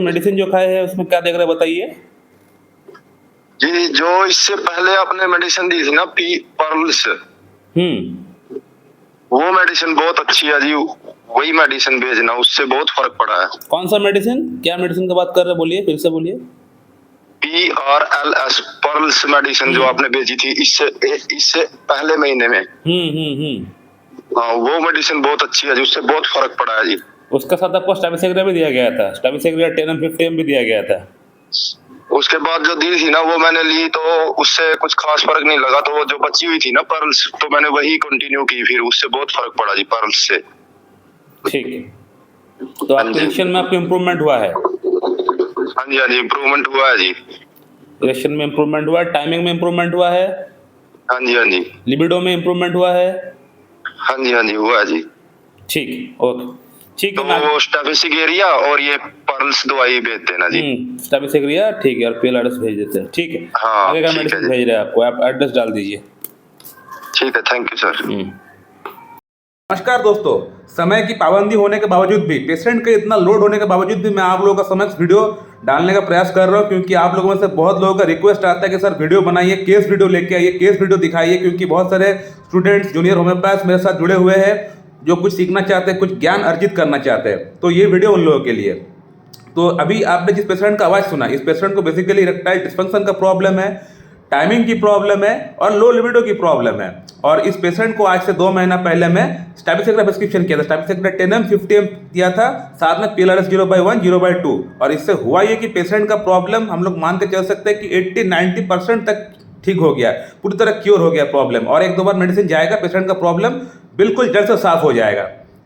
Medicine जो खाए हैं उसमें क्या देख रहे हैं बताइए। जी, जो इससे पहले आपने मेडिसिन दी थी ना पर्ल्स, वो मेडिसिन बहुत अच्छी है जी। वही मेडिसिन भेजना, उससे बहुत फर्क पड़ा है। कौन सा मेडिसिन, क्या मेडिसिन की बात कर रहे हैं, बोलिए फिर से बोलिए। PRLS पर्ल्स मेडिसिन जो आपने भेजी थी इससे पहले महीने में। हाँ, वो मेडिसिन बहुत अच्छी है जी, उससे बहुत फर्क पड़ा है जी। उसके साथ आपको स्टैबिसेग्रिया भी दिया गया था, स्टैबिसेग्रिया 10 भी दिया गया था। उसके बाद जो दी थी ना वो मैंने ली, तो उससे कुछ खास फर्क नहीं लगा। तो वो जो बची हुई थी ना पर्ल्स, तो मैंने वही कंटिन्यू की, फिर उससे बहुत फर्क पड़ा जी पर्ल्स से। ठीक है, तो आप इरेक्शन में आपको इम्प्रूवमेंट हुआ है? हाँ जी, इम्प्रूवमेंट हुआ है जी। इरेक्शन में इम्प्रूवमेंट हुआ है, टाइमिंग में इम्प्रूवमेंट हुआ है? हाँ जी। लिबिडो में इम्प्रूवमेंट हुआ है? हाँ जी, हुआ है जी। ठीक, ओके, ठीक है। तो वो स्टैबिसेग्रिया और ये पर्ल्स दवाई भेज देना जी। स्टैबिसेग्रिया ठीक है, और PLRS भेज देते हैं, ठीक है। हाँ, आगे का ठीक है मेडिसिन जी। भेज रहे हैं आपको, आप एड्रेस डाल दीजिए। ठीक है, थैंक यू सर। नमस्कार दोस्तों, समय की पाबंदी होने के बावजूद भी, पेशेंट का इतना लोड होने के बावजूद भी मैं आप लोगों का समक्ष वीडियो डालने का प्रयास कर रहा हूं, क्योंकि आप लोगों में से बहुत लोगों का रिक्वेस्ट आता है कि सर वीडियो बनाइए, केस वीडियो लेके आइए, केस वीडियो दिखाइए, क्योंकि बहुत सारे स्टूडेंट्स जूनियर होम्योपैथ मेरे साथ जुड़े हुए हैं जो कुछ सीखना चाहते हैं, कुछ ज्ञान अर्जित करना चाहते हैं। तो ये वीडियो उन लोगों के लिए। तो अभी आपने जिस पेशेंट का आवाज़ सुना, इस पेशेंट को बेसिकली इरेक्टाइल डिस्फंक्शन का प्रॉब्लम है, टाइमिंग की प्रॉब्लम है और लो लिबिडो की प्रॉब्लम है। और इस पेशेंट को आज से 2 महीना पहले मैं स्टैबिसेग्रिया प्रिस्क्रिप्शन किया था, स्टैबिसेग्रिया 10 50 दिया था, साथ में PLRS 0/1 0/2। और इससे हुआ ये कि पेशेंट का प्रॉब्लम हम लोग मान के चल सकते हैं कि 80-90% तक ठीक हो गया, पूरी तरह क्योर हो गया प्रॉब्लम। और 1-2 बार मेडिसिन जाएगा, पेशेंट का प्रॉब्लम बिल्कुल जड़ से साफ हो जाएगा।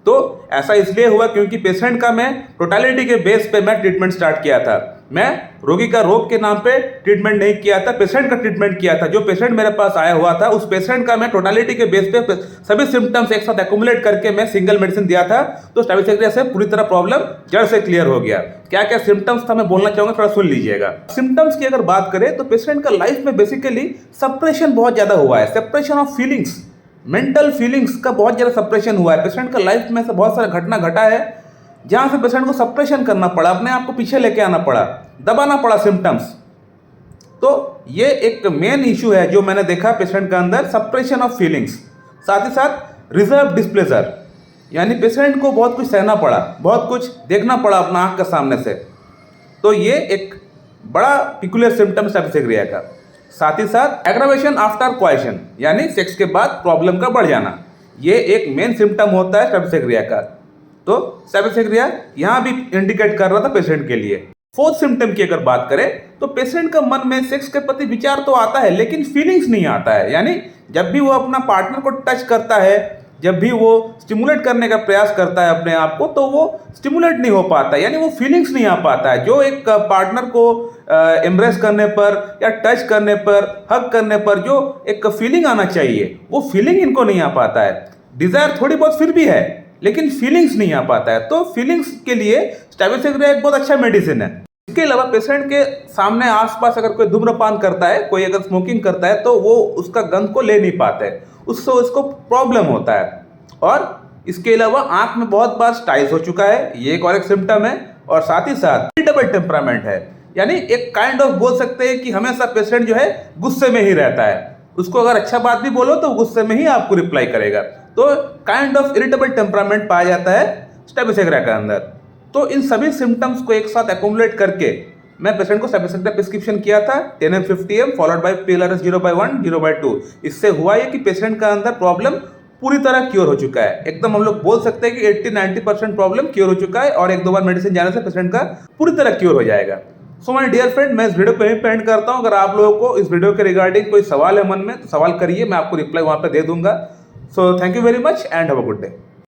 तो ऐसा इसलिए हुआ क्योंकि पेशेंट का मैं टोटालिटी के बेस पे मैं ट्रीटमेंट स्टार्ट किया था। मैं रोगी का रोग के नाम पे ट्रीटमेंट नहीं किया था, पेशेंट का ट्रीटमेंट किया था। जो पेशेंट मेरे पास आया हुआ था, उस पेशेंट का मैं टोटालिटी के बेस पे सभी सिम्टम्स एक साथ एक्यूमुलेट करके मैं सिंगल मेडिसिन दिया था। तो स्टैबिसेग्रिया से पूरी तरह प्रॉब्लम जड़ से क्लियर हो गया। क्या क्या सिम्टम्स था मैं बोलना चाहूंगा, थोड़ा सुन लीजिएगा। सिम्टम्स की अगर बात करें तो पेशेंट का लाइफ में बेसिकली सप्रेशन बहुत ज्यादा हुआ है, separation of feelings, mental feelings का बहुत ज़्यादा सप्रेशन हुआ है। पेशेंट का लाइफ में से बहुत सारा घटना घटा है जहाँ से पेशेंट को सप्रेशन करना पड़ा, अपने आप को पीछे लेके आना पड़ा, दबाना पड़ा सिम्टम्स। तो ये एक मेन इशू है जो मैंने देखा पेशेंट का अंदर, सप्रेशन ऑफ फीलिंग्स। साथ ही साथ रिजर्व डिस्प्लेजर, यानी पेशेंट को बहुत कुछ सहना पड़ा, बहुत कुछ देखना पड़ा अपना आँख के सामने से। तो ये एक बड़ा पिकुलर सिम्टम स्टैबिसेग्रिया का। साथ ही साथ एग्रावेशन आफ्टर क्वाइशन, यानी सेक्स के बाद प्रॉब्लम का बढ़ जाना, ये एक मेन सिम्टम होता है स्टैबिसेग्रिया का। तो स्टैबिसेग्रिया यहाँ भी इंडिकेट कर रहा था पेशेंट के लिए। फोर्थ सिम्टम की अगर बात करें तो पेशेंट का मन में सेक्स के प्रति विचार तो आता है लेकिन फीलिंग्स नहीं आता है। यानी जब भी वो अपना पार्टनर को टच करता है, जब भी वो स्टिमुलेट करने का प्रयास करता है अपने आप को, तो वो स्टिमुलेट नहीं हो पाता, यानी वो फीलिंग्स नहीं आ पाता है। जो एक पार्टनर को एम्ब्रेस करने पर या टच करने पर, हग करने पर जो एक फीलिंग आना चाहिए, वो फीलिंग इनको नहीं आ पाता है। डिजायर थोड़ी बहुत फिर भी है लेकिन फीलिंग्स नहीं आ पाता है। तो फीलिंग्स के लिए स्टैबिसेग्रिया एक बहुत अच्छा मेडिसिन है। इसके अलावा पेशेंट के सामने आसपास अगर कोई धूम्रपान करता है, कोई अगर स्मोकिंग करता है, तो वो उसका गंध को ले नहीं पाते, उससे उसको प्रॉब्लम होता है। और इसके अलावा आंख में बहुत बार स्टाइल्स हो चुका है, ये एक और एक सिम्टम है। और साथ ही साथ इरिटेबल टेम्परामेंट है, यानी एक काइंड ऑफ बोल सकते हैं कि हमेशा पेशेंट जो है गुस्से में ही रहता है। उसको अगर अच्छा बात भी बोलो तो गुस्से में ही आपको रिप्लाई करेगा। तो काइंड ऑफ इरिटेबल टेम्परामेंट पाया जाता है स्टैबिसेग्रिया के अंदर। तो इन सभी सिम्टम्स को एक साथ एक्यूमुलेट करके मैं पेशेंट को स्टैबिसेग्रिया प्रिस्क्रिप्शन किया था 10 50 फॉलोड बाय PLRS 0/1 0/2। इससे हुआ ये कि पेशेंट का अंदर प्रॉब्लम पूरी तरह क्योर हो चुका है। एकदम हम लोग बोल सकते हैं कि 80-90% प्रॉब्लम क्योर हो चुका है और 1-2 बार मेडिसिन जाने से पेशेंट का पूरी तरह क्योर हो जाएगा। सो माय डियर फ्रेंड, मैं इस वीडियो पे ही एंड करता हूं। अगर आप लोगों को इस वीडियो के रिगार्डिंग कोई सवाल है मन में तो सवाल करिए, मैं आपको रिप्लाई वहां पे दे दूंगा। So thank you very much and have a good day.